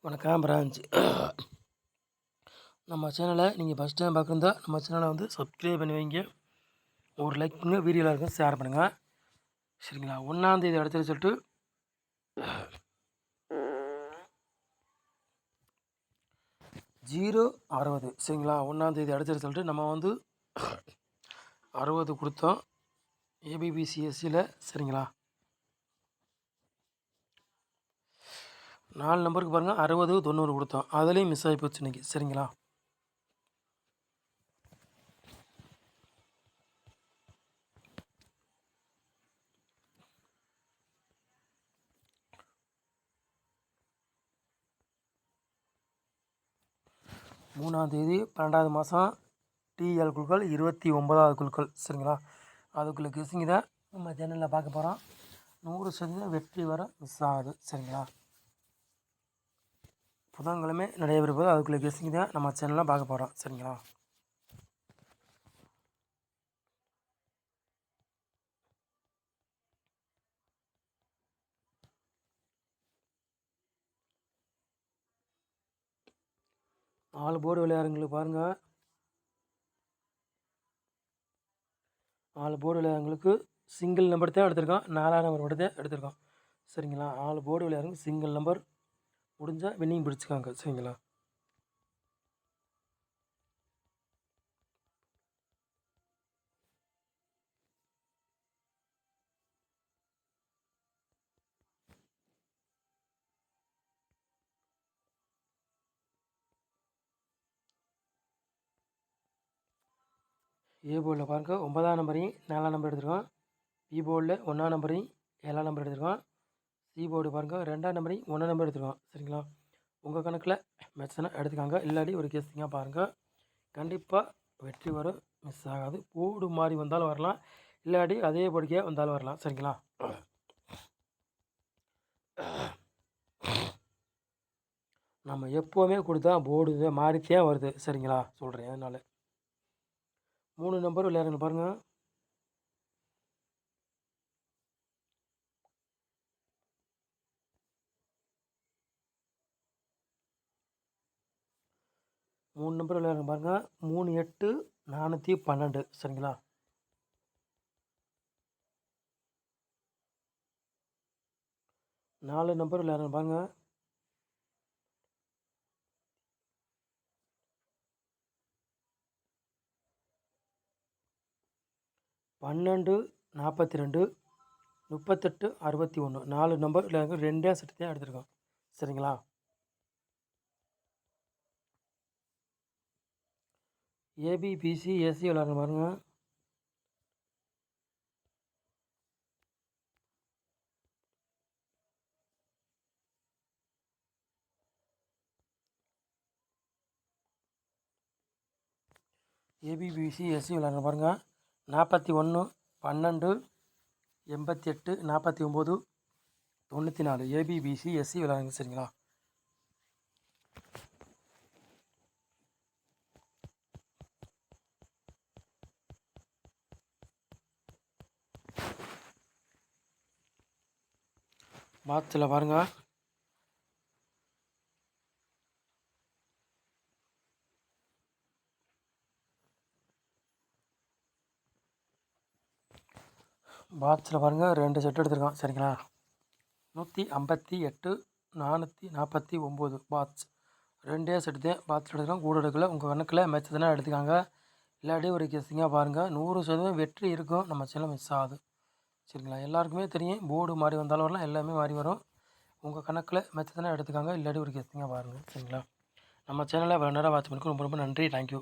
வணக்கம் பிரான்ச். நம்ம சேனலை நீங்கள் ஃபஸ்ட் டைம் பார்க்குறதா நம்ம சேனலை வந்து சப்ஸ்கிரைப் பண்ணி வைங்க. ஒரு லைக் பண்ணுங்கள், வீடியோவில் இருக்கும் ஷேர் பண்ணுங்கள். சரிங்களா? 1ஆம் தேதி அடுத்த ரிசல்ட்டு 060. சரிங்களா? 1ஆம் தேதி அடுத்த ரிசல்ட்டு நம்ம வந்து 60 கொடுத்தோம் ஏபிபிசிஎஸ்சியில். சரிங்களா? 4 நம்பருக்கு பாருங்கள் 60 90 கொடுத்தோம். அதுலேயும் மிஸ் ஆகி போச்சு இன்றைக்கி. சரிங்களா? மூணாந்தேதி 12வது மாதம் டிஎல் குழுக்கள் 29வது குழுக்கள். சரிங்களா? அதுக்குள்ளே கெஸிங் தான் நம்ம சேனலில் பார்க்க போகிறோம். 100% வெற்றி வர மிஸ் ஆகுது. சரிங்களா? புதன்கிழமை நடைபெறும்போது அதுக்குள்ளே கெஸிங் தான் நம்ம சேனலில் பார்க்க போகிறோம். சரிங்களா? நாலு போர்டு விளையாடுறவங்களுக்கு பாருங்கள், 4 போர்டு விளையாடுறவங்களுக்கு சிங்கிள் நம்பர் தான் எடுத்திருக்கோம். 4ஆம் நம்பர் மட்டும் தான் எடுத்திருக்கோம். சரிங்களா? 4 போர்டு விளையாடுறவங்க சிங்கிள் நம்பர் முடிஞ்சால் வின்னிங் பிடிச்சிக்காங்க. சரிங்களா? ஏ போர்டில் பாருங்கள் 9ஆம் நம்பரையும் 4ஆம் நம்பர் எடுத்திருக்கோம். பி போர்டில் 1ஆம் நம்பரையும் 7ஆம் நம்பர் எடுத்திருக்கோம். சி போர்டு பாருங்கள் 2ஆம் நம்பரையும் 1ஆம் நம்பர் எடுத்துருக்கோம். சரிங்களா? உங்கள் கணக்கில் மேட்ச்னா எடுத்துக்காங்க. இல்லாட்டி ஒரு கெஸ்டிங்காக பாருங்கள். கண்டிப்பாக வெற்றி வரும், மிஸ் ஆகாது. போர்டு மாறி வந்தாலும் வரலாம், இல்லாட்டி அதே போர்டுக்கே வந்தாலும் வரலாம். சரிங்களா? நம்ம எப்போவுமே கொடுத்தா போர்டு மாறித்தே வருது. சரிங்களா? சொல்கிறேன் அதனால் 3 நம்பர் விளையாடுங்க பாருங்கள். மூணு நம்பர் விளையாடுங்க பாருங்கள். 3 8 412. சரிங்களா? 4 நம்பர் விளையாடுங்க பாருங்கள். 12 42 38 61. 4 நம்பர் விளையாடுங்க. 2 செட்டு தான் எடுத்திருக்கோம். சரிங்களா? ஏபிபிசி ஏசி விளையாடுங்க பாருங்கள். ஏபிபிசி எஸ்சி விளையாடுங்க பாருங்கள். 41 12 88 49 94. ஏபிபிசி எஸ்சி விளையாடுங்க. சரிங்களா? பாக்ஸில் பாருங்கள். பாக்ஸில் பாருங்கள் 2 செட் எடுத்திருக்கோம். சரிங்களா? 158 449 பாக்ஸ். 2 செட்டு தான் பாக்ஸில் எடுத்துருக்கோம். கூட எடுக்கல. உங்கள் கணக்கில் மேட்ச் தானே எடுத்துக்காங்க. இல்லாட்டி ஒரு கெஸ்டிங்காக பாருங்கள். 100% வெற்றி இருக்கும். நம்ம சேனல் மிஸ் ஆகுது. சரிங்களா? எல்லாருக்குமே தெரியும் போர்டு மாறி வந்தாலும் வரலாம், எல்லாமே மாறி வரும். உங்கள் கணக்கில் மேட்ச் தானே எடுத்துக்காங்க. இல்லாட்டி ஒரு கெஸ்டிங்காக பாருங்கள். சரிங்களா? நம்ம சேனலை இவ்வளோ நேரம் வாட்ச் பண்ணிக்க ரொம்ப ரொம்ப நன்றி. தேங்க்யூ.